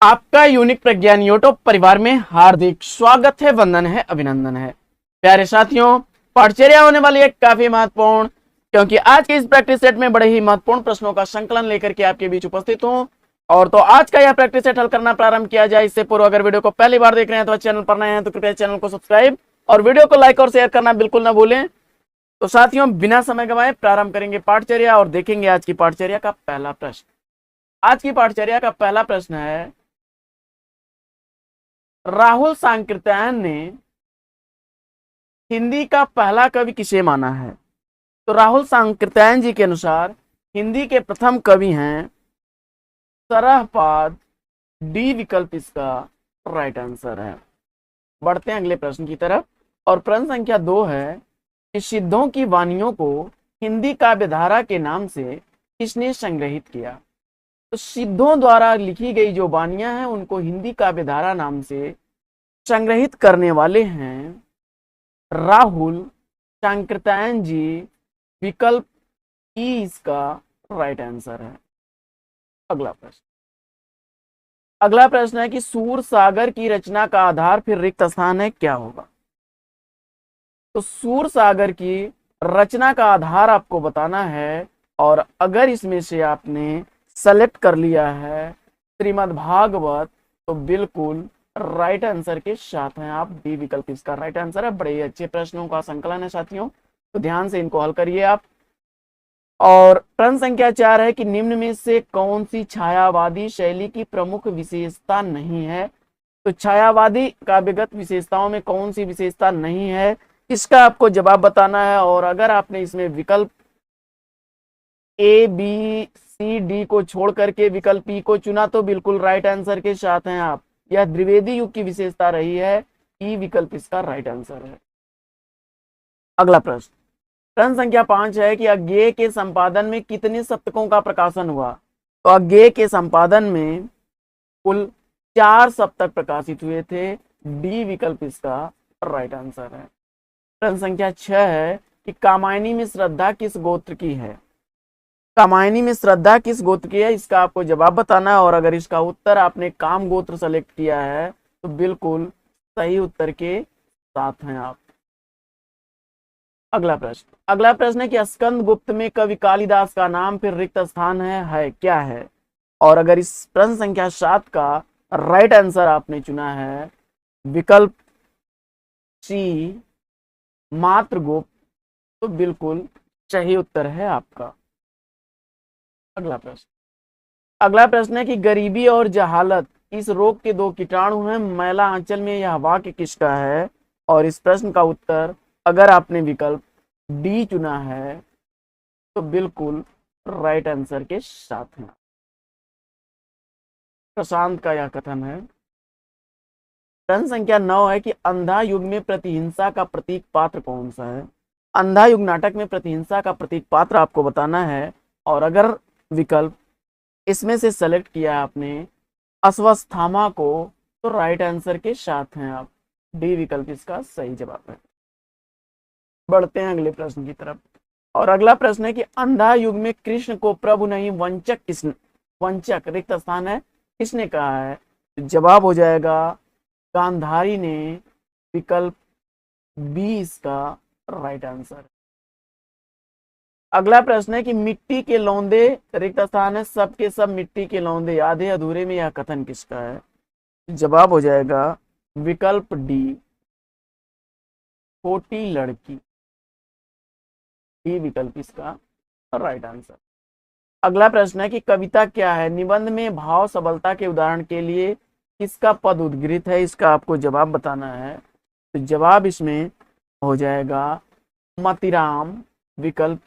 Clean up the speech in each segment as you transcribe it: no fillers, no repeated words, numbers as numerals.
आपका यूनिक प्रज्ञान यूट्यूब परिवार में हार्दिक स्वागत है, वंदन है, अभिनंदन है। प्यारे साथियों, पाठचर्या होने वाली है काफी महत्वपूर्ण, क्योंकि आज के इस प्रैक्टिस सेट में बड़े ही महत्वपूर्ण प्रश्नों का संकलन लेकर के आपके बीच उपस्थित हूं। और तो आज का यह प्रैक्टिस सेट हल करना प्रारंभ किया जाए इससे पूर्व अगर वीडियो को पहली बार देख रहे हैं तो चैनल पर नए हैं तो कृपया चैनल को सब्सक्राइब और वीडियो को लाइक और शेयर करना बिल्कुल ना भूलें। तो साथियों, बिना समय गंवाए प्रारंभ करेंगे पाठचर्या और देखेंगे आज की पाठचर्या का पहला प्रश्न। आज की पाठचर्या का पहला प्रश्न है, राहुल सांकृत्यायन ने हिंदी का पहला कवि किसे माना है? तो राहुल सांकृत्यायन जी के अनुसार हिंदी के प्रथम कवि हैं सरहपाद। डी विकल्प इसका राइट आंसर है। बढ़ते हैं अगले प्रश्न की तरफ और प्रश्न संख्या 2 है कि सिद्धों की वाणियों को हिंदी काव्यधारा के नाम से किसने संग्रहित किया? तो सिद्धों द्वारा लिखी गई जो वाणियां हैं उनको हिंदी काव्यधारा नाम से संग्रहित करने वाले हैं राहुल सांकृत्यायन जी। विकल्प ई इसका राइट आंसर है। अगला प्रश्न है कि सूर सागर की रचना का आधार फिर रिक्त स्थान है, क्या होगा? तो सूर सागर की रचना का आधार आपको बताना है और अगर इसमें से आपने सेलेक्ट कर लिया है श्रीमद् भागवत तो बिल्कुल राइट आंसर के साथ हैं आप। डी विकल्प इसका राइट आंसर है। बड़े ही अच्छे प्रश्नों का संकलन है साथियों, तो ध्यान से इनको हल करिए आप। और प्रश्न संख्या 4 है कि निम्न में से कौन सी छायावादी शैली की प्रमुख विशेषता नहीं है? तो छायावादी काव्यगत विशेषताओं में कौन सी विशेषता नहीं है, इसका आपको जवाब बताना है। और अगर आपने इसमें विकल्प ए बी सी डी को छोड़ करके विकल्प ई को चुना तो बिल्कुल राइट आंसर के साथ हैं आप। यह द्विवेदी युग की विशेषता रही है। ई विकल्प इसका राइट आंसर है। अगला प्रश्न, प्रश्न संख्या 5 है कि अज्ञेय के संपादन में कितने सप्तकों का प्रकाशन हुआ? तो अज्ञेय के संपादन में कुल 4 सप्तक प्रकाशित हुए थे। डी विकल्प इसका राइट आंसर है। प्रश्न संख्या 6 है कि कामायनी में श्रद्धा किस गोत्र की है? कामायनी में श्रद्धा किस गोत्र की है, इसका आपको जवाब बताना है। और अगर इसका उत्तर आपने काम गोत्र सेलेक्ट किया है तो बिल्कुल सही उत्तर के साथ हैं आप। अगला प्रश्न है कि स्कंद गुप्त में कवि कालिदास का नाम फिर रिक्त स्थान है क्या है? और अगर इस प्रश्न संख्या 7 का राइट आंसर आपने चुना है विकल्प सी मात्रगुप्त तो बिल्कुल सही उत्तर है आपका। अगला प्रश्न है कि गरीबी और जहालत इस रोग के 2 कीटाणु हैं, मैला आंचल में यह वाक्य किसका है? और इस प्रश्न का उत्तर अगर आपने विकल्प डी चुना है तो बिल्कुल राइट आंसर के साथ हैं। प्रशांत का यह कथन है। प्रश्न संख्या 9 है कि अंधा युग में प्रतिहिंसा का प्रतीक पात्र कौन सा है? अंधा युग नाटक में प्रतिहिंसा का प्रतीक पात्र आपको बताना है। और अगर विकल्प इसमें से सेलेक्ट किया आपने अश्वत्थामा को तो राइट आंसर के साथ हैं आप। डी विकल्प इसका सही जवाब है। बढ़ते हैं अगले प्रश्न की तरफ और अगला प्रश्न है कि अंधा युग में कृष्ण को प्रभु नहीं वंचक रिक्त स्थान है किसने कहा है? जवाब हो जाएगा गांधारी ने। विकल्प बी इसका राइट आंसर। अगला प्रश्न है कि मिट्टी के लौंदे रिक्त स्थान है सब के सब मिट्टी के लौंदे आधे अधूरे में यह कथन किसका है? जवाब हो जाएगा विकल्प डी छोटी लड़की। डी विकल्प इसका राइट आंसर। अगला प्रश्न है कि कविता क्या है? निबंध में भाव सबलता के उदाहरण के लिए किसका पद उद्गृहित है, इसका आपको जवाब बताना है। तो जवाब इसमें हो जाएगा मतिराम। विकल्प।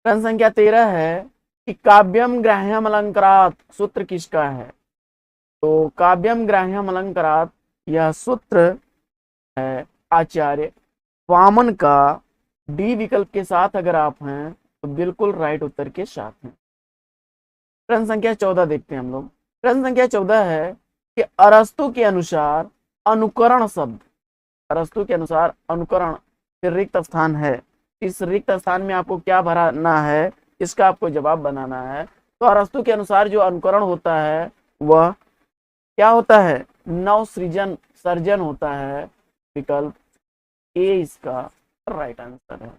प्रश्न संख्या 13 है कि काव्यम ग्राह्यम अलंकारात सूत्र किसका है? तो काव्यम ग्राह्यम अलंकारात यह सूत्र है आचार्य वामन का। डी विकल्प के साथ अगर आप हैं तो बिल्कुल राइट उत्तर के साथ हैं। प्रश्न संख्या 14 देखते हैं हम लोग। प्रश्न संख्या 14 है कि अरस्तु के अनुसार अनुकरण शब्द, अरस्तु के अनुसार अनुकरण फिर रिक्त स्थान है, इस रिक्त स्थान में आपको क्या भरना है, इसका आपको जवाब बनाना है। तो अरस्तु के अनुसार जो अनुकरण होता है वह क्या होता है, नव सृजन सर्जन होता है। विकल्प ए इसका राइट आंसर है।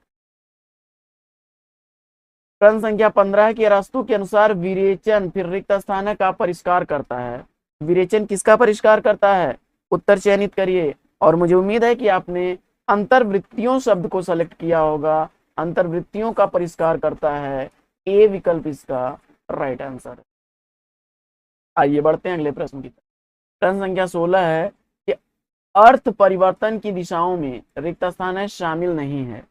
प्रश्न संख्या 15 है कि अरस्तु के अनुसार विरेचन फिर रिक्त स्थान का परिष्कार करता है। विरेचन किसका परिष्कार करता है, उत्तर चयनित करिए। और मुझे उम्मीद है कि आपने अंतर्वृत्तियों शब्द को सेलेक्ट किया होगा। अंतर्वृत्तियों का परिष्कार करता है, ए विकल्प इसका राइट आंसर है। आइए बढ़ते हैं अगले प्रश्न की तरफ। प्रश्न संख्या 16 है कि अर्थ परिवर्तन की दिशाओं में रिक्त स्थान है शामिल नहीं है।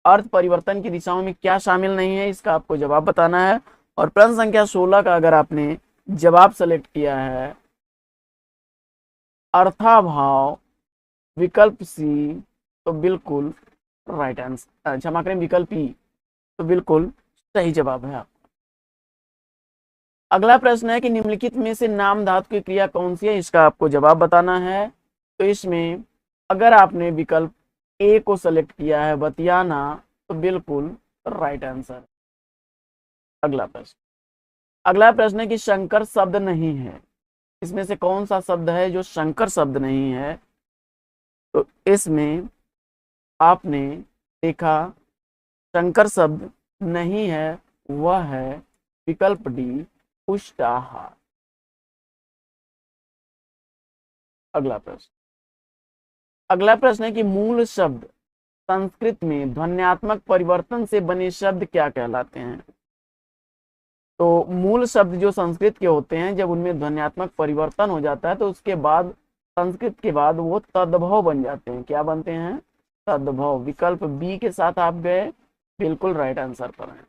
अर्थ परिवर्तन की दिशाओं में क्या शामिल नहीं है, इसका आपको जवाब बताना है। और प्रश्न संख्या 16 का अगर आपने जवाब सेलेक्ट किया है अर्थाभाव विकल्प सी, तो बिल्कुल राइट आंसर, क्षमा करें विकल्प ई, तो बिल्कुल सही जवाब है। अगला प्रश्न है कि निम्नलिखित में से नाम धातु की क्रिया कौन सी है, इसका आपको जवाब बताना है। तो इसमें अगर आपने विकल्प ए को सेलेक्ट किया है बतियाना, तो बिल्कुल राइट आंसर। अगला प्रश्न है कि शंकर शब्द नहीं है। इसमें से कौन सा शब्द है जो शंकर शब्द नहीं है, तो इसमें आपने देखा शंकर शब्द नहीं है, वह है विकल्प डी पुष्टाहार। अगला प्रश्न है कि मूल शब्द संस्कृत में ध्वन्यात्मक परिवर्तन से बने शब्द क्या कहलाते हैं। तो मूल शब्द जो संस्कृत के होते हैं, जब उनमें ध्वन्यात्मक परिवर्तन हो जाता है तो उसके बाद संस्कृत के बाद वो तद्भव बन जाते हैं। क्या बनते हैं, तद्भव। विकल्प बी के साथ आप गए, बिल्कुल राइट आंसर पर है।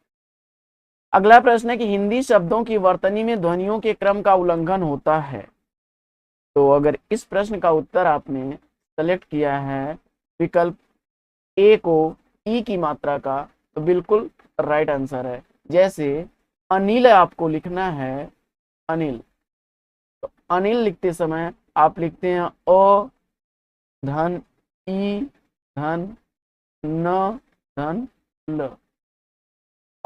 अगला प्रश्न है कि हिंदी शब्दों की वर्तनी में ध्वनियों के क्रम का उल्लंघन होता है। तो अगर इस प्रश्न का उत्तर आपने सेलेक्ट किया है विकल्प ए को ई की मात्रा का, तो बिल्कुल राइट आंसर है। जैसे अनिल आपको लिखना है अनिल, तो अनिल लिखते समय आप लिखते हैं अ धन ई धन न धन ल,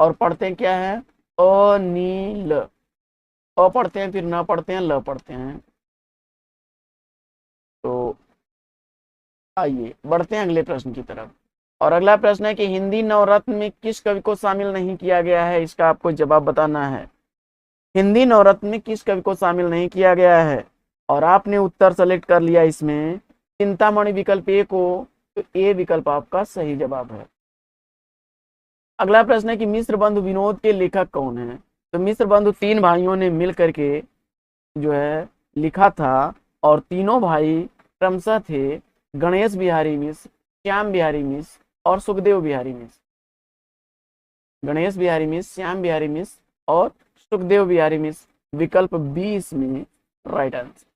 और पढ़ते हैं क्या है अनिल। अ पढ़ते हैं, फिर न पढ़ते हैं, ल पढ़ते हैं। तो आइए बढ़ते हैं अगले प्रश्न की तरफ। और अगला प्रश्न है कि हिंदी नवरत्न में किस कवि को शामिल नहीं किया गया है, इसका आपको जवाब बताना है। हिंदी नवरत्न में किस कवि को शामिल नहीं किया गया है, और आपने उत्तर सेलेक्ट कर लिया इसमें चिंतामणि विकल्प ए को, तो ए विकल्प आपका सही जवाब है। अगला प्रश्न है कि मिश्र बंधु विनोद के लेखक कौन है। तो मिश्र बंधु तीन भाइयों ने मिल करके जो है लिखा था, और तीनों भाई क्रमशः थे गणेश बिहारी मिश्र, श्याम बिहारी मिश्र और सुखदेव बिहारी मिश्र। गणेश बिहारी मिश्र, श्याम बिहारी मिश्र और सुखदेव बिहारी मिश्र। विकल्प बी इसमें राइट आंसर।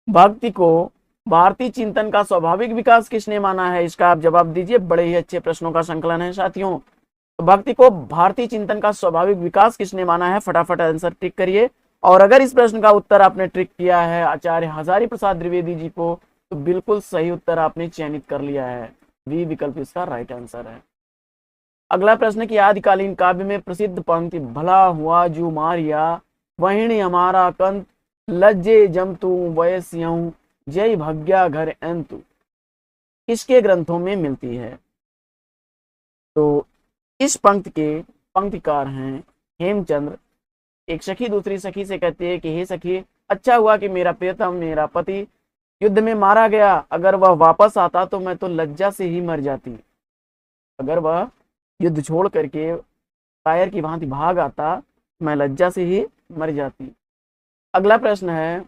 भक्ति को भारतीय चिंतन का स्वाभाविक विकास किसने माना है, इसका आप जवाब दीजिए। बड़े ही अच्छे प्रश्नों का संकलन है साथियों। तो भक्ति को भारतीय चिंतन का स्वाभाविक विकास किसने माना है, फटाफट आंसर टिक करिए। और अगर इस प्रश्न का उत्तर आपने ट्रिक किया है आचार्य हजारी प्रसाद द्विवेदी जी को, तो बिल्कुल सही उत्तर आपने चयनित कर लिया है, बी विकल्प इसका राइट आंसर है। अगला प्रश्न की आदिकालीन काव्य में प्रसिद्ध पंक्ति भला हुआ जू मारिया वहिणी हमारा कंत लज्जे जमतु वयस्यऊ जय भग्या घर अंतु किसके ग्रंथों में मिलती है। तो इस पंक्ति के पंक्तिकार हैं हेमचंद्र। एक सखी दूसरी सखी से कहती है कि हे सखी, अच्छा हुआ कि मेरा प्रियतम मेरा पति युद्ध में मारा गया, अगर वह वापस आता तो मैं तो लज्जा से ही मर जाती। अगर वह युद्ध छोड़ करके कायर की भांति भाग आता, मैं लज्जा से ही मर जाती। अगला प्रश्न है,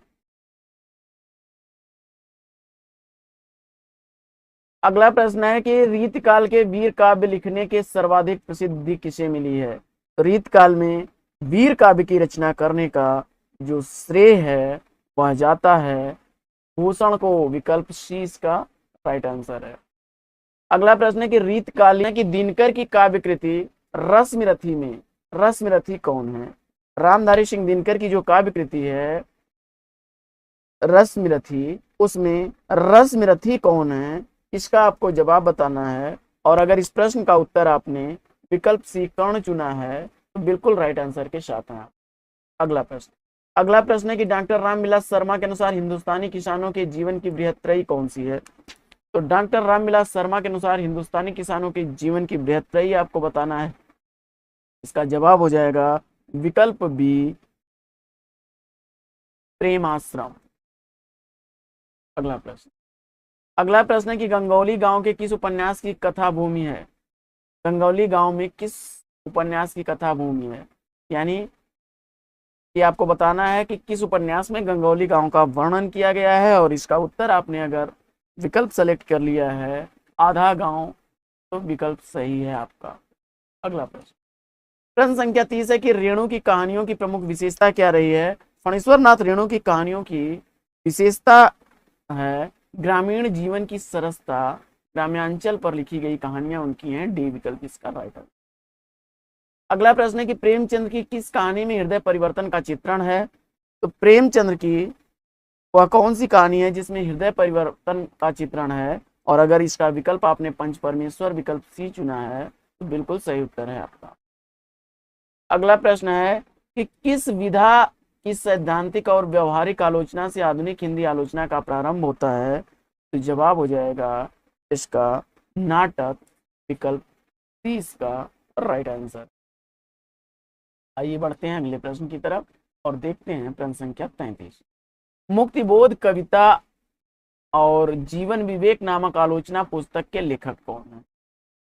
कि रीतकाल के वीर काव्य लिखने के सर्वाधिक प्रसिद्धि किसे मिली है। तो रीतकाल में वीर काव्य की रचना करने का जो श्रेय है वह जाता है भूषण को। विकल्प सी इसका राइट आंसर है। अगला प्रश्न है कि रीतकालीन की दिनकर की काव्य कृति रश्मिरथी में रश्मिरथी कौन है। रामधारी सिंह दिनकर की जो काव्य कृति है रश्मिरथी, उसमें रश्मिरथी कौन है, इसका आपको जवाब बताना है। और अगर इस प्रश्न का उत्तर आपने विकल्प सी कर्ण चुना है, तो बिल्कुल राइट आंसर के साथ हैं आप। अगला प्रश्न है कि डॉक्टर रामविलास शर्मा के अनुसार हिंदुस्तानी किसानों के जीवन की बृहत्त्रयी कौन सी है। तो डॉक्टर रामविलास शर्मा के अनुसार हिंदुस्तानी किसानों के जीवन की बृहत्त्रयी आपको बताना है। इसका जवाब हो जाएगा विकल्प बी, प्रेम आश्रम। अगला प्रश्न है कि गंगौली गांव के किस उपन्यास की कथा भूमि है। गंगौली गांव में किस उपन्यास की कथा भूमि है, यानी कि आपको बताना है कि किस उपन्यास में गंगौली गांव का वर्णन किया गया है, और इसका उत्तर आपने अगर विकल्प सेलेक्ट कर लिया है आधा गांव, तो विकल्प सही है आपका। अगला प्रश्न संख्या 30 है कि रेणु की कहानियों की प्रमुख विशेषता क्या रही है। फणीश्वर नाथ रेणु की कहानियों की विशेषता है ग्रामीण जीवन की सरसता, ग्राम्यांचल पर लिखी गई कहानियां उनकी हैं। डी विकल्प इसका राइट आंसर। अगला प्रश्न है कि प्रेमचंद की किस कहानी में हृदय परिवर्तन का चित्रण है। तो प्रेमचंद की वह कौन सी कहानी है जिसमें हृदय परिवर्तन का चित्रण है, और अगर इसका विकल्प आपने पंच परमेश्वर विकल्प सी चुना है, तो बिल्कुल सही उत्तर है आपका। अगला प्रश्न है कि किस विधा की सैद्धांतिक और व्यवहारिक आलोचना से आधुनिक हिंदी आलोचना का प्रारंभ होता है। तो जवाब हो जाएगा इसका नाटक, विकल्प सी इसका राइट आंसर। आइए बढ़ते हैं अगले प्रश्न की तरफ और देखते हैं प्रश्न संख्या 33। मुक्तिबोध कविता और जीवन विवेक नामक आलोचना पुस्तक के लेखक कौन है।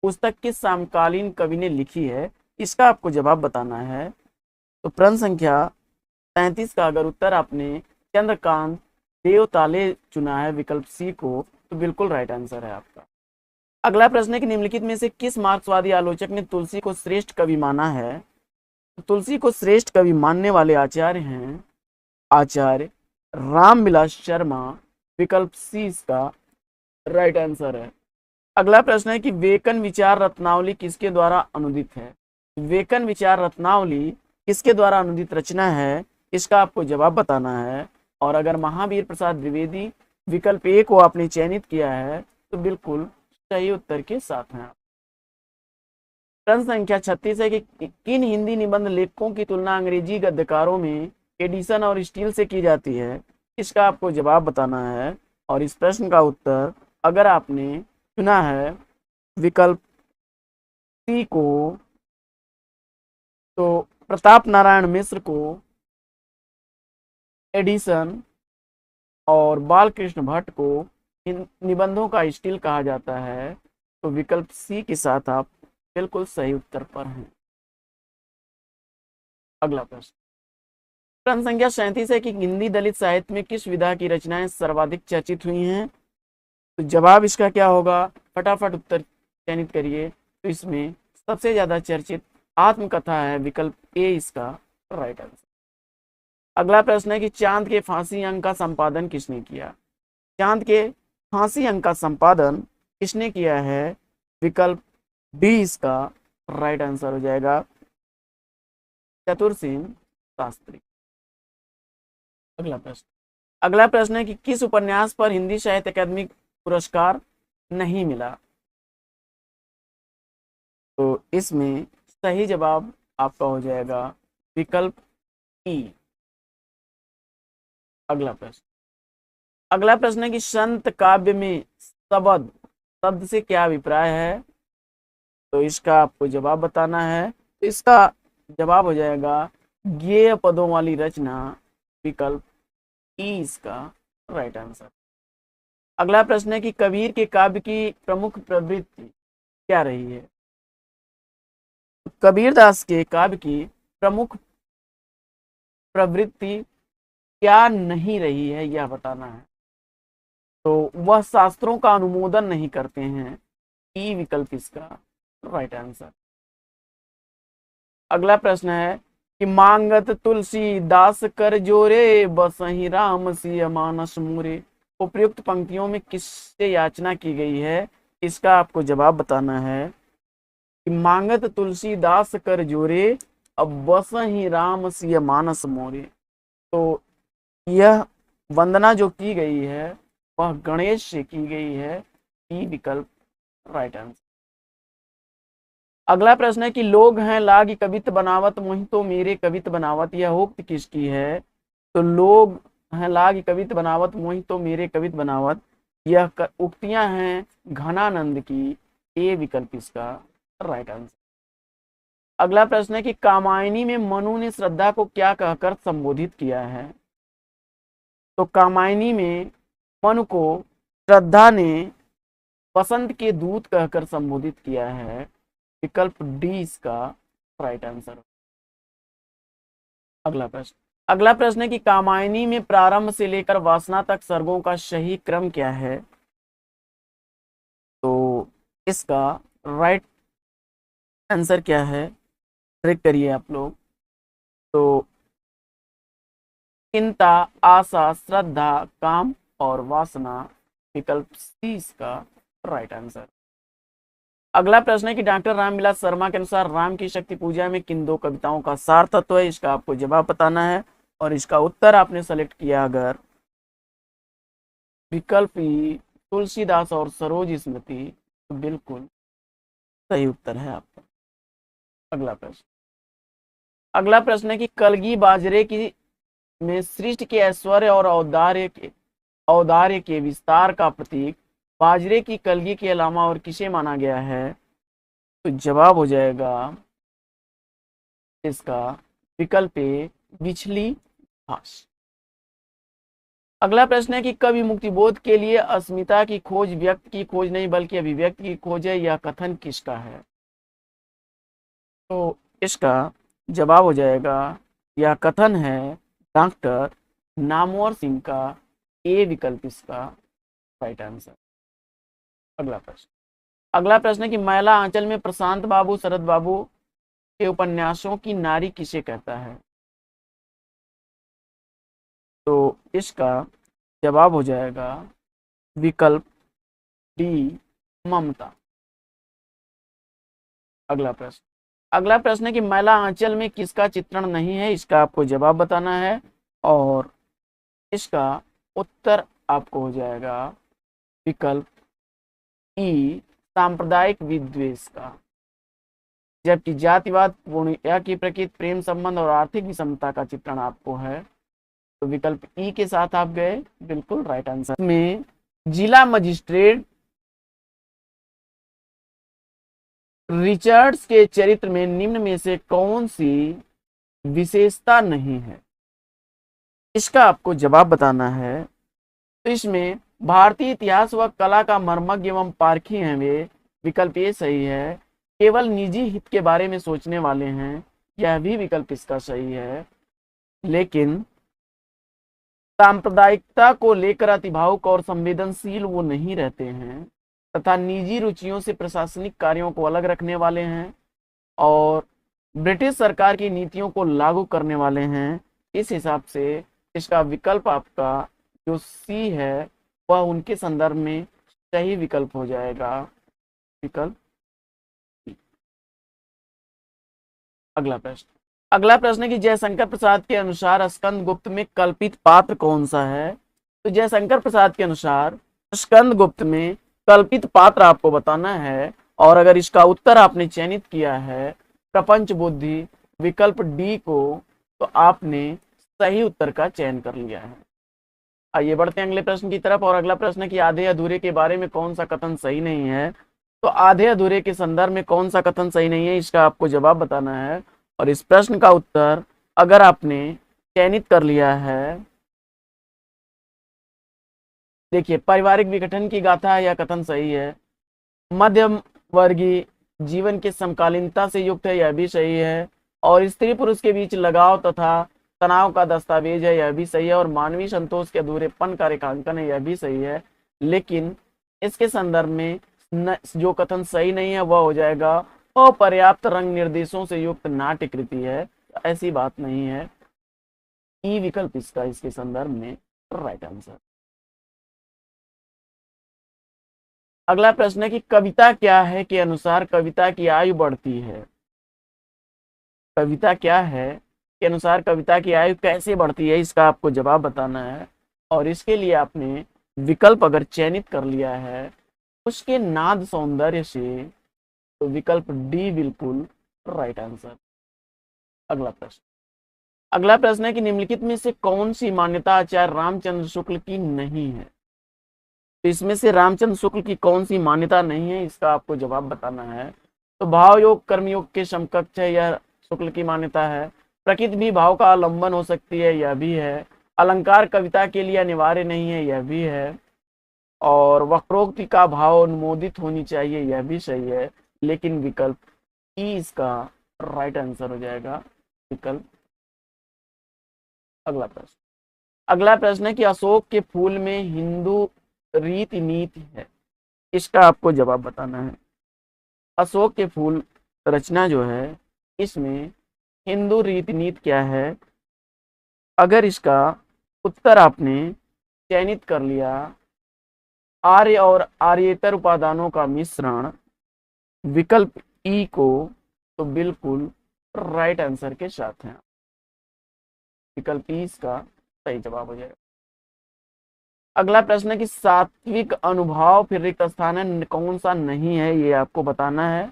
पुस्तक किस समकालीन कवि ने लिखी है, इसका आपको जवाब बताना है। तो प्रश्न संख्या 33 का अगर उत्तर आपने चंद्रकांत देवताले चुना है विकल्प सी को, तो बिल्कुल राइट आंसर है आपका। अगला प्रश्न है कि निम्नलिखित में से किस मार्क्सवादी आलोचक ने तुलसी को श्रेष्ठ कवि माना है। तो तुलसी को श्रेष्ठ कवि मानने वाले आचार्य हैं आचार्य रामविलास शर्मा, विकल्प सी इसका राइट आंसर है। अगला प्रश्न है कि वेकन विचार रत्नावली किसके द्वारा अनुदित है। वेकन विचार रत्नावली किसके द्वारा अनुदित रचना है, इसका आपको जवाब बताना है। और अगर महावीर प्रसाद द्विवेदी विकल्प ए को आपने चयनित किया है, तो बिल्कुल सही उत्तर के साथ हैं। प्रश्न संख्या 36 है कि किन हिंदी निबंध लेखकों की तुलना अंग्रेजी गद्यकारों में एडिसन और स्टील से की जाती है, इसका आपको जवाब बताना है। और इस प्रश्न का उत्तर अगर आपने चुना है विकल्प सी को, तो प्रताप नारायण मिश्र को एडिसन और बालकृष्ण भट्ट को इन निबंधों का स्टील कहा जाता है, तो विकल्प सी के साथ आप बिल्कुल सही उत्तर पर हैं। अगला प्रश्न संख्या 37 है कि हिंदी दलित साहित्य में किस विधा की रचनाएं सर्वाधिक चर्चित हुई हैं। तो जवाब इसका क्या होगा, फटाफट उत्तर चयनित करिए। तो इसमें सबसे ज्यादा चर्चित आत्मकथा है, विकल्प ए इसका राइट आंसर। अगला प्रश्न है कि चांद के फांसी अंक का संपादन किसने किया। चांद के फांसी अंक का संपादन किसने किया है, विकल्प डी इसका राइट आंसर हो जाएगा, चतुरसेन शास्त्री। अगला प्रश्न है कि किस उपन्यास पर हिंदी साहित्य अकादमी पुरस्कार नहीं मिला। तो इसमें सही जवाब आपका हो जाएगा विकल्प ई। अगला प्रश्न है कि संत काव्य में शब्द शब्द से क्या अभिप्राय है। तो इसका आपको जवाब बताना है। तो इसका जवाब हो जाएगा ज्ञेय पदों वाली रचना, विकल्प ई इसका राइट आंसर। अगला प्रश्न है कि कबीर के काव्य की प्रमुख प्रवृत्ति क्या रही है। कबीर दास के काव्य की प्रमुख प्रवृत्ति क्या नहीं रही है, यह बताना है। तो वह शास्त्रों का अनुमोदन नहीं करते हैं, ई विकल्प इसका राइट आंसर। अगला प्रश्न है कि मांगत तुलसी दास कर जोरे, बसहि राम सिय मानस मोरे। उपयुक्त पंक्तियों में किससे याचना की गई है, इसका आपको जवाब बताना है। कि मांगत तुलसी दास कर जोरे, अब बसहि राम सिय मानस मोरे। तो यह वंदना जो की गई है वह गणेश से की गई है, ई विकल्प राइट आंसर। अगला प्रश्न है कि लोग हैं लागी कवित बनावत मोहि तो मेरे कवित बनावत, यह उक्त किसकी है? तो लोग हैं लागी कवित बनावत मोहि तो मेरे कवित बनावत, यह उक्तियां हैं घनानंद की। ए विकल्प इसका राइट आंसर। अगला प्रश्न है कि कामायनी में मनु ने श्रद्धा को क्या कहकर संबोधित किया है? तो कामायनी में मनु को श्रद्धा ने वसंत के दूत कहकर संबोधित किया है। विकल्प डी इसका राइट आंसर। अगला प्रश्न है कि कामायनी में प्रारंभ से लेकर वासना तक सर्गों का सही क्रम क्या है? तो इसका राइट आंसर क्या है, ट्रिक करिए आप लोग। तो चिंता, आशा, श्रद्धा, काम और वासना। विकल्प सी इसका राइट आंसर। अगला प्रश्न है कि डॉक्टर रामविलास शर्मा के अनुसार राम की शक्ति पूजा में किन दो कविताओं का सार तत्व है? इसका आपको जवाब बताना है और इसका उत्तर आपने सेलेक्ट किया अगर विकल्प ई तुलसीदास और सरोज स्मृति, तो बिल्कुल सही उत्तर है आपका। अगला प्रश्न है कि कलगी बाजरे की में सृष्टि के ऐश्वर्य और औदार्य के विस्तार का प्रतीक बाजरे की कलगी के अलावा और किसे माना गया है? तो जवाब हो जाएगा इसका विकल्प ए बिछली घास। अगला प्रश्न है कि कवि मुक्ति बोध के लिए अस्मिता की खोज व्यक्त की खोज नहीं बल्कि अभिव्यक्ति की खोज है, यह कथन किसका है? तो इसका जवाब हो जाएगा यह कथन है डॉक्टर नामवर सिंह का। ए विकल्प इसका राइट आंसर। अगला प्रश्न है कि मैला आंचल में प्रशांत बाबू शरद बाबू के उपन्यासों की नारी किसे कहता है? तो इसका जवाब हो जाएगा विकल्प डी ममता। अगला प्रश्न है कि मैला आंचल में किसका चित्रण नहीं है? इसका आपको जवाब बताना है और इसका उत्तर आपको हो जाएगा विकल्प ई सांप्रदायिक विद्वेष का। जबकि जातिवाद, पूर्णिया की प्रकृति, प्रेम संबंध और आर्थिक विषमता का चित्रण आपको है। तो विकल्प ई के साथ आप गए बिल्कुल राइट आंसर। में जिला मजिस्ट्रेट रिचर्ड्स के चरित्र में निम्न में से कौन सी विशेषता नहीं है? इसका आपको जवाब बताना है। तो इसमें भारतीय इतिहास व कला का मर्मज्ञ एवं पारखी हैं वे। विकल्प ये सही है। केवल निजी हित के बारे में सोचने वाले हैं, यह भी विकल्प इसका सही है। लेकिन सांप्रदायिकता को लेकर अतिभावुक और संवेदनशील वो नहीं रहते हैं तथा निजी रुचियों से प्रशासनिक कार्यों को अलग रखने वाले हैं और ब्रिटिश सरकार की नीतियों को लागू करने वाले हैं। इस हिसाब से इसका विकल्प आपका जो सी है वह उनके संदर्भ में सही विकल्प हो जाएगा। विकल्प अगला प्रश्न है कि जयशंकर प्रसाद के अनुसार स्कंद गुप्त में कल्पित पात्र कौन सा है? तो जयशंकर प्रसाद के अनुसार स्कंद गुप्त में कल्पित पात्र आपको बताना है और अगर इसका उत्तर आपने चयनित किया है प्रपंच बुद्धि विकल्प डी को, तो आपने सही उत्तर का चयन कर लिया है। आइए बढ़ते हैं अगले प्रश्न की तरफ और अगला प्रश्न है कि आधे अधूरे के बारे में कौन सा कथन सही नहीं है? तो आधे अधूरे के संदर्भ में कौन सा कथन सही नहीं है, इसका आपको जवाब बताना है और इस प्रश्न का उत्तर अगर आपने चयनित कर लिया है, देखिए पारिवारिक विघटन की गाथा यह कथन सही है। मध्यम वर्गीय जीवन के समकालीनता से युक्त है, यह भी सही है। और स्त्री पुरुष के बीच लगाव तथा तनाव का दस्तावेज है, यह भी सही है। और मानवीय संतोष के अधूरेपन का रेखांकन है, यह भी सही है। लेकिन इसके संदर्भ में जो कथन सही नहीं है वह हो जाएगा अपर्याप्त रंग निर्देशों से युक्त नाट्य कृति है, ऐसी बात नहीं है। ई विकल्प इसका इसके संदर्भ में राइट आंसर। अगला प्रश्न है कि कविता क्या है के अनुसार कविता की आयु बढ़ती है? कविता क्या है के अनुसार कविता की आयु कैसे बढ़ती है, इसका आपको जवाब बताना है और इसके लिए आपने विकल्प अगर चयनित कर लिया है उसके नाद सौंदर्य से, तो विकल्प डी बिल्कुल राइट आंसर। अगला प्रश्न है कि निम्नलिखित में से कौन सी मान्यता आचार्य रामचंद्र शुक्ल की नहीं है। तो इसमें से रामचंद्र शुक्ल की कौन सी मान्यता नहीं है, इसका आपको जवाब बताना है। तो भाव योग कर्मयोग के समकक्ष है, यह शुक्ल की मान्यता है। प्रकृति भी भाव का आलंबन हो सकती है, यह भी है। अलंकार कविता के लिए अनिवार्य नहीं है, यह भी है। और वक्रोक्ति का भाव अनुमोदित होनी चाहिए, यह भी सही है। लेकिन विकल्प ई इसका राइट आंसर हो जाएगा, विकल्प। अगला प्रश्न है कि अशोक के फूल में हिंदू रीति नीति है, इसका आपको जवाब बताना है। अशोक के फूल रचना जो है, इसमें हिंदू रीति नीति क्या है। अगर इसका उत्तर आपने चयनित कर लिया, आर्य और आर्येतर उपादानों का मिश्रण, विकल्प ई को, तो बिल्कुल राइट आंसर के साथ है, विकल्प ई इसका सही जवाब हो जाएगा। अगला प्रश्न है कि सात्विक अनुभाव फिर रिक्त स्थान है, कौन सा नहीं है, ये आपको बताना है।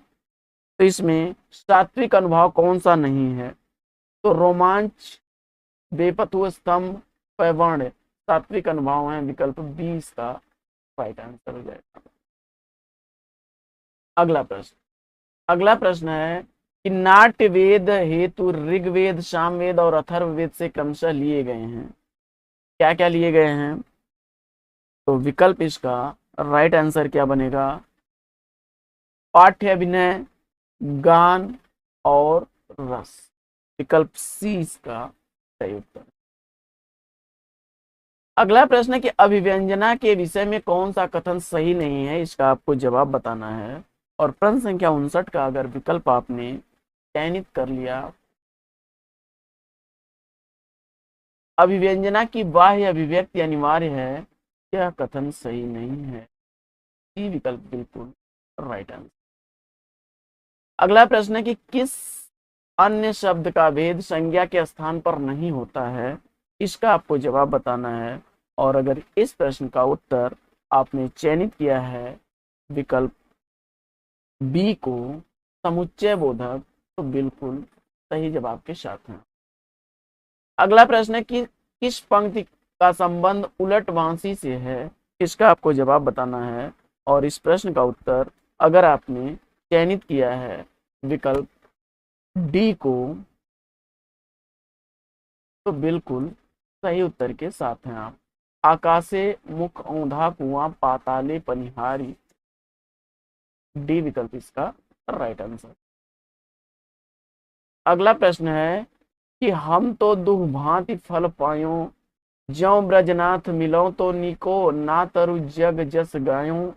तो इसमें सात्विक अनुभाव कौन सा नहीं है, तो रोमांच, बेपतु, स्तंभ, पैवर्ण सात्विक अनुभाव है, विकल्प बी इसका राइट आंसर हो जाएगा। अगला प्रश्न है कि नाट्य वेद हेतु ऋग्वेद, सामवेद और अथर्ववेद से क्रमशः लिए गए हैं, क्या क्या लिए गए हैं। तो विकल्प इसका राइट आंसर क्या बनेगा, पाठ्य अभिनय, गान और रस, विकल्प सी इसका सही उत्तर। अगला प्रश्न है कि अभिव्यंजना के विषय में कौन सा कथन सही नहीं है, इसका आपको जवाब बताना है। और प्रश्न संख्या 59 का अगर विकल्प आपने चयनित कर लिया, अभिव्यंजना की बाह्य अभिव्यक्ति अनिवार्य है, यह कथन सही नहीं है, ये विकल्प बिल्कुल राइट आंसर। अगला प्रश्न है कि किस अन्य शब्द का भेद संज्ञा के स्थान पर नहीं होता है, इसका आपको जवाब बताना है। और अगर इस प्रश्न का उत्तर आपने चयनित किया है, विकल्प बी को, समुच्चय बोधक, तो बिल्कुल सही जवाब के साथ है। अगला प्रश्न है कि किस पंक्ति का संबंध उलटवांसी से है, इसका आपको जवाब बताना है। और इस प्रश्न का उत्तर अगर आपने चयनित किया है, विकल्प डी को, तो बिल्कुल सही उत्तर के साथ हैं आप। आकाशे मुख औंधा कुआं, पाताले पनिहारी, डी विकल्प इसका राइट आंसर। अगला प्रश्न है कि हम तो दुह भांति फल पायो, ज्यों ब्रजनाथ मिलो तो निको, ना तरु जग जस गायो,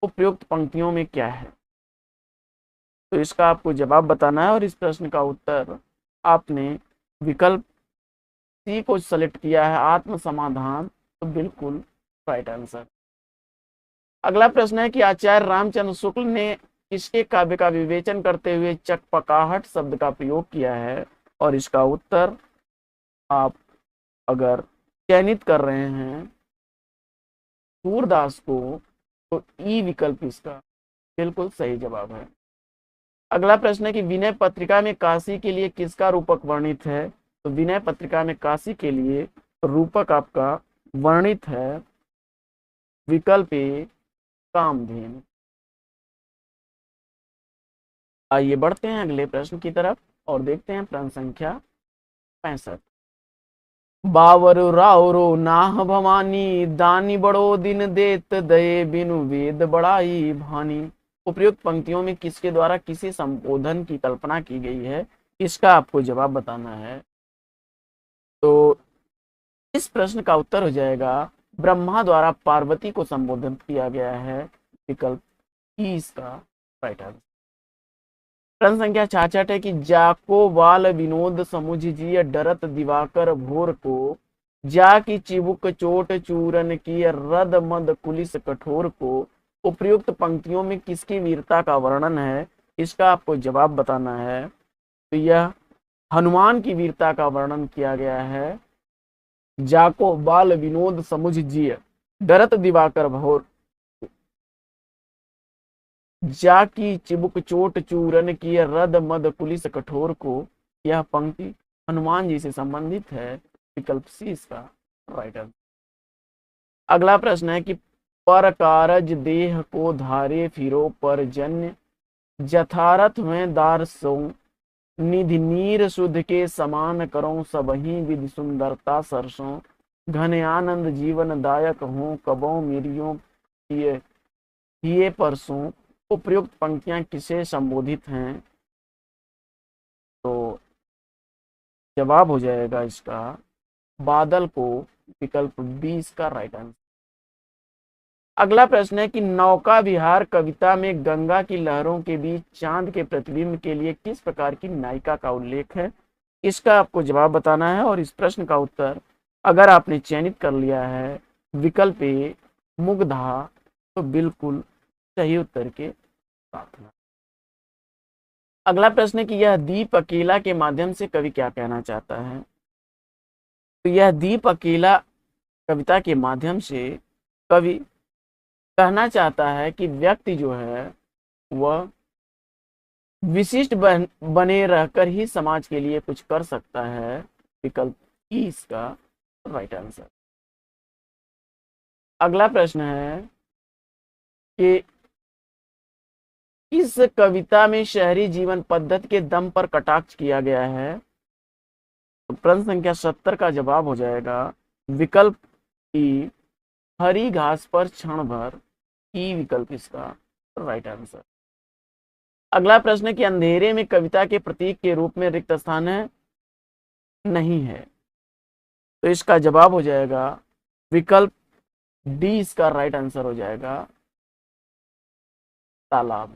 उपयुक्त पंक्तियों में क्या है। तो इसका आपको जवाब बताना है। और इस प्रश्न का उत्तर आपने विकल्प सी को सेलेक्ट किया है, आत्म समाधान, तो बिल्कुल राइट आंसर। अगला प्रश्न है कि आचार्य रामचंद्र शुक्ल ने किसके काव्य का विवेचन करते हुए चकपकाहट शब्द का प्रयोग किया है। और इसका उत्तर आप अगर चयनित कर रहे हैं सूरदास को, तो ई विकल्प इसका बिल्कुल सही जवाब है। अगला प्रश्न है कि विनय पत्रिका में काशी के लिए किसका रूपक वर्णित है। तो विनय पत्रिका में काशी के लिए रूपक आपका वर्णित है, विकल्प ए कामधेनु। आइए बढ़ते हैं अगले प्रश्न की तरफ और देखते हैं प्रश्न संख्या 65। बावर रावरो नाह भवानी, दानी बड़ो दिन देत दये, बिनु वेद बड़ाई भानी, उपयुक्त पंक्तियों में किसके द्वारा किसी संबोधन की कल्पना की गई है, इसका आपको जवाब बताना है। तो इस प्रश्न का उत्तर हो जाएगा, ब्रह्मा द्वारा पार्वती को संबोधित किया गया है, विकल्प ई इसका राइट आंसर। प्रश्न संख्या 66 है कि जाको बाल विनोद समुझिजिय, डरत दिवाकर भोर को, जा की चिबुक चोट चूरन की, रद मद कुलिस कठोर को, उपयुक्त पंक्तियों में किसकी वीरता का वर्णन है, इसका आपको जवाब बताना है। तो यह हनुमान की वीरता का वर्णन किया गया है। जाको बाल विनोद समुझ जिय, डरत दिवाकर भोर, जाकी चिबुक चोट चूरन की रद मद पुलिस कठोर को। यह पंक्ति हनुमान जी से संबंधित है। विकल्प सी इसका राइट आंसर। अगला प्रश्न है कि पर कारज देह को धारे फिरो पर जन्य जथारथ में दार सो निधि नीर शुद्ध के समान करो सबही विधि सुंदरता सरसों घन आनंद जीवन दायक हो कबो मेरियो किए परसों। उपयुक्त पंक्तियां किसे संबोधित हैं? तो जवाब हो जाएगा इसका बादल को। विकल्प 20 का राइट आंसर। अगला प्रश्न है कि नौका विहार कविता में गंगा की लहरों के बीच चांद के प्रतिबिंब के लिए किस प्रकार की नायिका का उल्लेख है? इसका आपको जवाब बताना है और इस प्रश्न का उत्तर अगर आपने चयनित कर लिया है विकल्प ए मुग्धा तो बिल्कुल सही उत्तर के साथ में। अगला प्रश्न है कि यह दीप अकेला के माध्यम से कवि क्या कहना चाहता है? तो यह दीप अकेला कविता के माध्यम से कवि कहना चाहता है कि व्यक्ति जो है वह विशिष्ट बने रहकर ही समाज के लिए कुछ कर सकता है। विकल्प ई इसका राइट आंसर। अगला प्रश्न है कि इस कविता में शहरी जीवन पद्धति के दम पर कटाक्ष किया गया है। तो प्रश्न संख्या 70 का जवाब हो जाएगा विकल्प ई हरी घास पर क्षण भर। ई विकल्प इसका राइट आंसर। अगला प्रश्न है कि अंधेरे में कविता के प्रतीक के रूप में रिक्त स्थान है नहीं है। तो इसका जवाब हो जाएगा विकल्प डी इसका राइट आंसर हो जाएगा तालाब।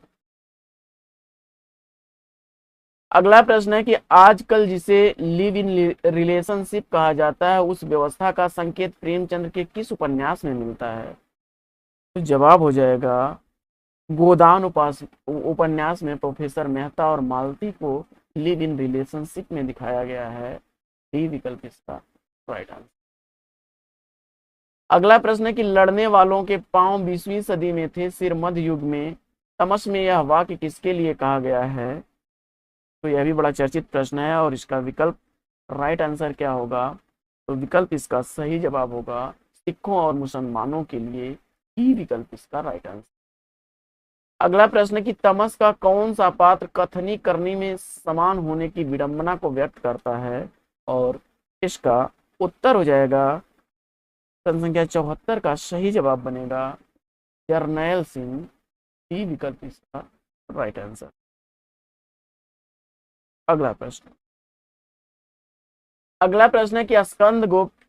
अगला प्रश्न है कि आजकल जिसे लिव इन रिलेशनशिप कहा जाता है उस व्यवस्था का संकेत प्रेमचंद्र के किस उपन्यास में मिलता है? तो जवाब हो जाएगा गोदान उपन्यास में प्रोफेसर मेहता और मालती को लिव इन रिलेशनशिप में दिखाया गया है। डी विकल्प इसका राइट आंसर। अगला प्रश्न है कि लड़ने वालों के पांव 20वीं सदी में थे सिर मध्य युग में तमस में यह वाक्य किसके लिए कहा गया है? तो यह भी बड़ा चर्चित प्रश्न है और इसका विकल्प राइट आंसर क्या होगा? तो विकल्प इसका सही जवाब होगा सिखों और मुसलमानों के लिए। ई विकल्प इसका राइट आंसर। अगला प्रश्न है कि तमस का कौन सा पात्र कथनी करनी में समान होने की विडंबना को व्यक्त करता है? और इसका उत्तर हो जाएगा प्रश्न संख्या 74 का सही जवाब बनेगा जरनैल सिंह। डी विकल्प इसका राइट आंसर। अगला प्रश्न है कि स्कंद गुप्त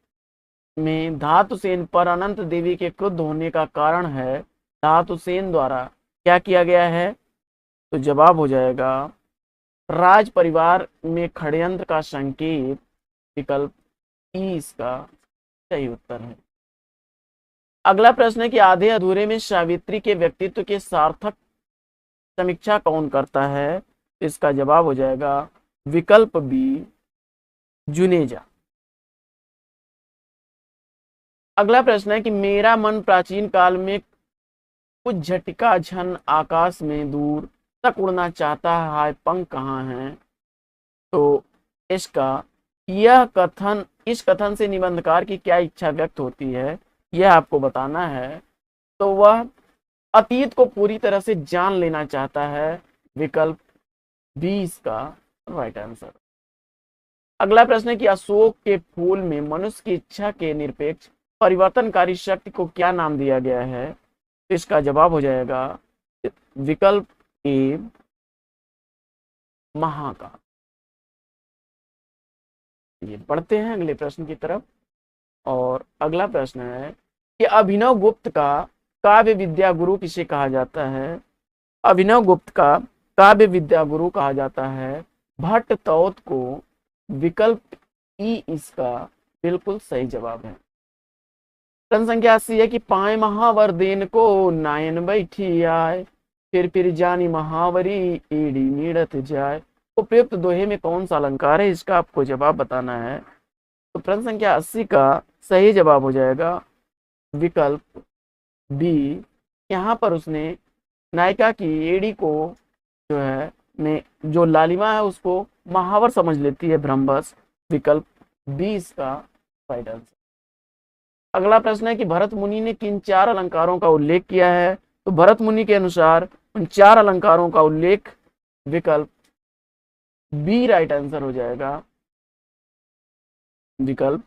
में धातुसेन पर अनंत देवी के क्रुद्ध होने का कारण है धातुसेन द्वारा क्या किया गया है? तो जवाब हो जाएगा राज परिवार में षड्यंत्र का संकेत। विकल्प ई इसका सही उत्तर है। अगला प्रश्न है कि आधे अधूरे में सावित्री के व्यक्तित्व के सार्थक समीक्षा कौन करता है? इसका जवाब हो जाएगा विकल्प बी जुनेजा। अगला प्रश्न है कि मेरा मन प्राचीन काल में कुछ झटिका झन आकाश में दूर तक उड़ना चाहता है हाय पंख कहाँ हैं? तो इसका इस कथन से निबंधकार की क्या इच्छा व्यक्त होती है यह आपको बताना है। तो वह अतीत को पूरी तरह से जान लेना चाहता है। विकल्प 20 का राइट आंसर। अगला प्रश्न है कि अशोक के फूल में मनुष्य की इच्छा के निरपेक्ष परिवर्तनकारी शक्ति को क्या नाम दिया गया है? इसका जवाब हो जाएगा विकल्प ए महाकाल। ये पढ़ते हैं अगले प्रश्न की तरफ। और अगला प्रश्न है कि अभिनव गुप्त का काव्य विद्या गुरु किसे कहा जाता है? अभिनव गुप्त का काव्य विद्या गुरु कहा जाता है भट्ट तौत को। विकल्प ई इसका बिल्कुल सही जवाब है। प्रश्न संख्या 80 है कि पाए महावर देन को नायन बैठी आए फिर जानी महावरी एड़ी नीड़त जाए। उपयुक्त दोहे में कौन सा अलंकार है? इसका आपको जवाब बताना है। तो प्रश्न संख्या 80 का सही जवाब हो जाएगा विकल्प बी। यहाँ पर उसने नायिका की एड़ी को जो है ने जो लालिमा है उसको महावर समझ लेती है भ्रमवश। विकल्प बी इसका राइट आंसर। अगला प्रश्न है कि भरत मुनि ने किन चार अलंकारों का उल्लेख किया है। तो भरत मुनि के अनुसार उन चार अलंकारों का उल्लेख विकल्प बी राइट आंसर हो जाएगा। विकल्प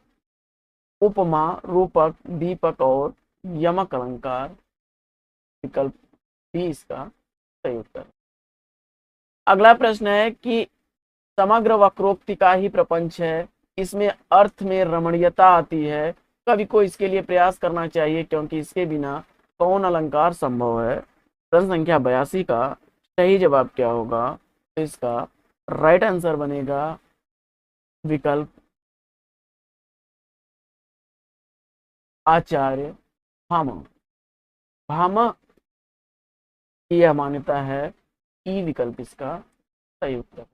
उपमा, रूपक, दीपक और यमक अलंकार। विकल्प बी इसका सही उत्तर। अगला प्रश्न है कि समग्र वक्रोक्ति का ही प्रपंच है, इसमें अर्थ में रमणीयता आती है, कवि को इसके लिए प्रयास करना चाहिए क्योंकि इसके बिना कौन अलंकार संभव है। प्रश्न संख्या 82 का सही जवाब क्या होगा। तो इसका राइट आंसर बनेगा विकल्प आचार्य भामा। भामा की यह मान्यता है, ई विकल्प इसका सही उत्तर।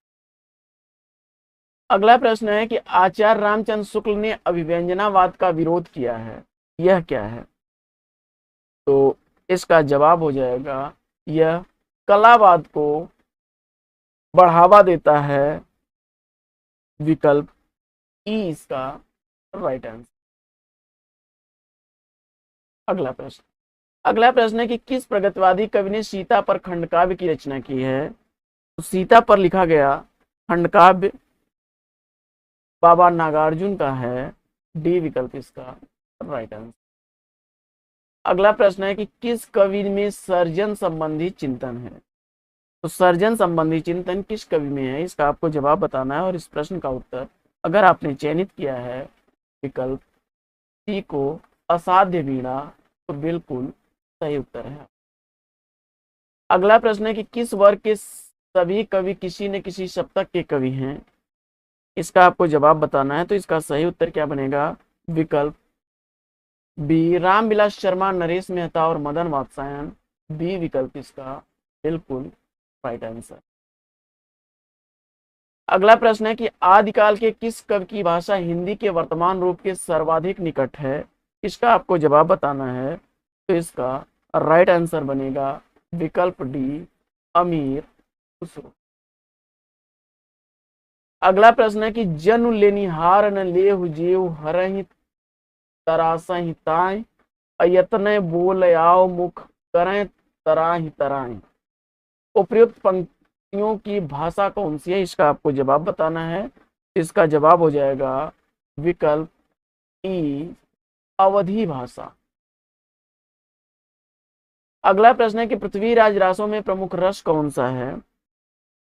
अगला प्रश्न है कि आचार्य रामचंद्र शुक्ल ने अभिव्यंजनावाद का विरोध किया है, यह क्या है। तो इसका जवाब हो जाएगा यह कलावाद को बढ़ावा देता है। विकल्प ई इसका राइट आंसर। अगला प्रश्न है कि किस प्रगतिवादी कवि ने सीता पर खंडकाव्य की रचना की है। तो सीता पर लिखा गया खंडकाव्य बाबा नागार्जुन का है। डी विकल्प इसका राइट आंसर। अगला प्रश्न है कि किस कवि में सर्जन संबंधी चिंतन है। तो सर्जन संबंधी चिंतन किस कवि में है, इसका आपको जवाब बताना है और इस प्रश्न का उत्तर अगर आपने चयनित किया है विकल्प सी को असाध्य वीणा, तो बिल्कुल सही उत्तर है। अगला प्रश्न है कि किस वर्ग के सभी कवि किसी न किसी सप्तक के कवि हैं, इसका आपको जवाब बताना है। तो इसका सही उत्तर क्या बनेगा। विकल्प बी रामविलास शर्मा, नरेश मेहता और मदन वात्सायन। बी विकल्प इसका बिल्कुल राइट आंसर। अगला प्रश्न है कि आदिकाल के किस कवि की भाषा हिंदी के वर्तमान रूप के सर्वाधिक निकट है, इसका आपको जवाब बताना है। तो इसका राइट आंसर बनेगा विकल्प डी अमीर खुसरो। अगला प्रश्न है कि जनु लेनिहार न लेहु जेहु हरहि तरासहि ताय, अयतने बोल आओ मुख करें तराहि तराय। उपयुक्त पंक्तियों की भाषा कौन सी है, इसका आपको जवाब बताना है। इसका जवाब हो जाएगा विकल्प ई अवधी भाषा। अगला प्रश्न है कि पृथ्वीराज रासों में प्रमुख रस कौन सा है।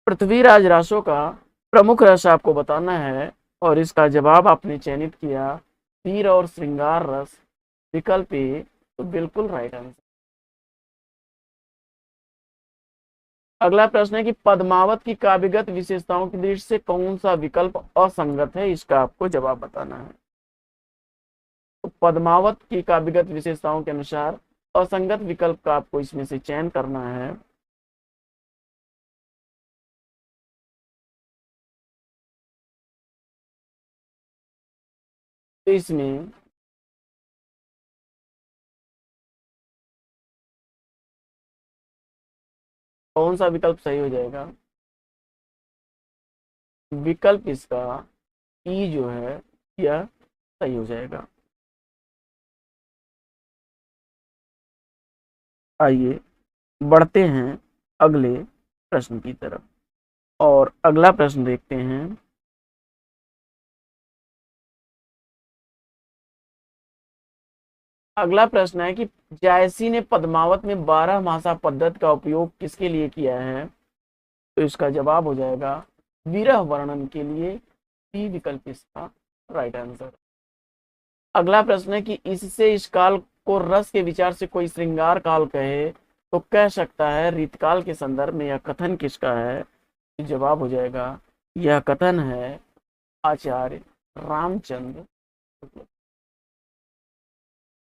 पृथ्वीराज रासों का प्रमुख रस आपको बताना है और इसका जवाब आपने चयनित किया वीर और श्रृंगार रस। विकल्प ए, तो बिल्कुल राइट आंसर। अगला प्रश्न है कि पद्मावत की काव्यगत विशेषताओं की दृष्टि से कौन सा विकल्प असंगत है, इसका आपको जवाब बताना है। तो पद्मावत की काव्यगत विशेषताओं के अनुसार असंगत विकल्प का आपको इसमें से चयन करना है। तो इसमें कौन सा विकल्प सही हो जाएगा। विकल्प इसका ई जो है यह सही हो जाएगा। आइए बढ़ते हैं अगले प्रश्न की तरफ और अगला प्रश्न देखते हैं। अगला प्रश्न है कि जायसी ने पद्मावत में 12 मासा पद्धति का उपयोग किसके लिए किया है। तो इसका जवाब हो जाएगा विरह वर्णन के लिए। बी विकल्प इसका राइट आंसर। अगला प्रश्न है कि इससे इस काल को रस के विचार से कोई श्रृंगार काल कहे तो कह सकता है रीतकाल के संदर्भ में यह कथन किसका है। जवाब हो जाएगा यह कथन है आचार्य रामचंद्र।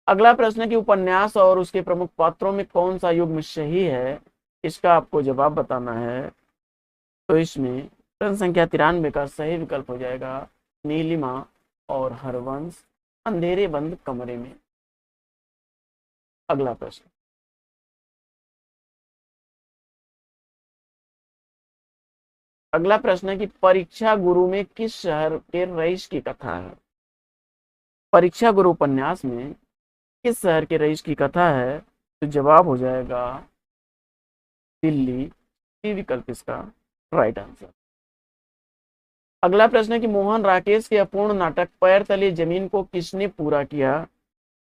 अगला प्रश्न है कि उपन्यास और उसके प्रमुख पात्रों में कौन सा युग्म सही है, इसका आपको जवाब बताना है। तो इसमें प्रश्न संख्या 93 का सही विकल्प हो जाएगा नीलिमा और हरवंश अंधेरे बंद कमरे में। अगला प्रश्न अगला प्रश्न है कि परीक्षा गुरु में किस शहर के रईस की कथा है? परीक्षा गुरु उपन्यास में किस शहर के रईस की कथा है? तो जवाब हो जाएगा दिल्ली। सी विकल्प इसका राइट आंसर। अगला प्रश्न है कि मोहन राकेश के अपूर्ण नाटक पैर तले जमीन को किसने पूरा किया?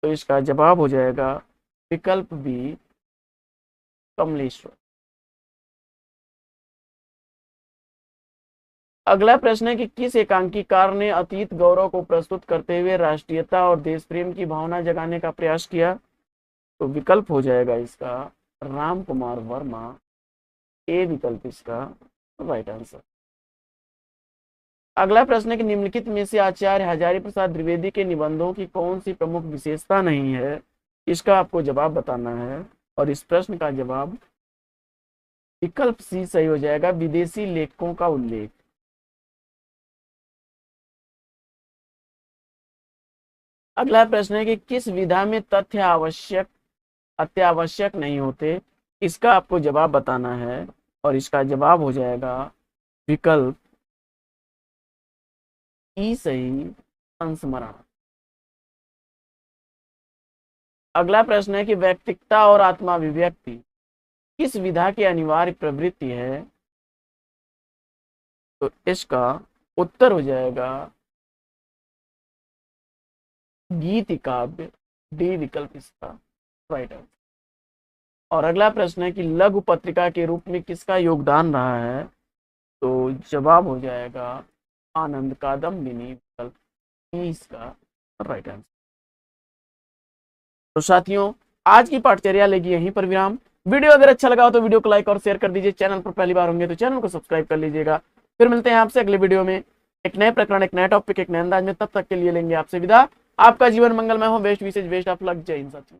तो इसका जवाब हो जाएगा विकल्प बी कमलेश्वर। अगला प्रश्न है कि किस एकांकीकार ने अतीत गौरव को प्रस्तुत करते हुए राष्ट्रीयता और देश प्रेम की भावना जगाने का प्रयास किया? तो विकल्प हो जाएगा इसका राम कुमार वर्मा। ए विकल्प इसका राइट आंसर। अगला प्रश्न है कि निम्नलिखित में से आचार्य हजारी प्रसाद द्विवेदी के निबंधों की कौन सी प्रमुख विशेषता नहीं है? इसका आपको जवाब बताना है और इस प्रश्न का जवाब विकल्प सी सही हो जाएगा, विदेशी लेखकों का उल्लेख। अगला प्रश्न है कि किस विधा में तथ्य अत्यावश्यक नहीं होते? इसका आपको जवाब बताना है और इसका जवाब हो जाएगा विकल्प ई सही, संस्मरण। अगला प्रश्न है कि व्यक्तिकता और आत्माभिव्यक्ति किस विधा की अनिवार्य प्रवृत्ति है? तो इसका उत्तर हो जाएगा गीति काव्य। डी विकल्प इसका राइट आंसर। और अगला प्रश्न है कि लघु पत्रिका के रूप में किसका योगदान रहा है? तो जवाब हो जाएगा आनंद कादम्बिनी। विकल्प ई इसका राइट आंसर। तो साथियों, आज की पाठचर्या लेगी यहीं पर विराम। वीडियो अगर अच्छा लगा हो तो वीडियो को लाइक और शेयर कर दीजिए। चैनल पर पहली बार होंगे तो चैनल को सब्सक्राइब कर लीजिएगा। फिर मिलते हैं आपसे अगले वीडियो में एक नए प्रकरण, एक नए टॉपिक, एक नए अंदाज में। तब तक के लिए लेंगे आपसे विदा। आपका जीवन मंगलमय हो। बेस्ट विशेष बेस्ट ऑफ लक। जय हिंद साथियों।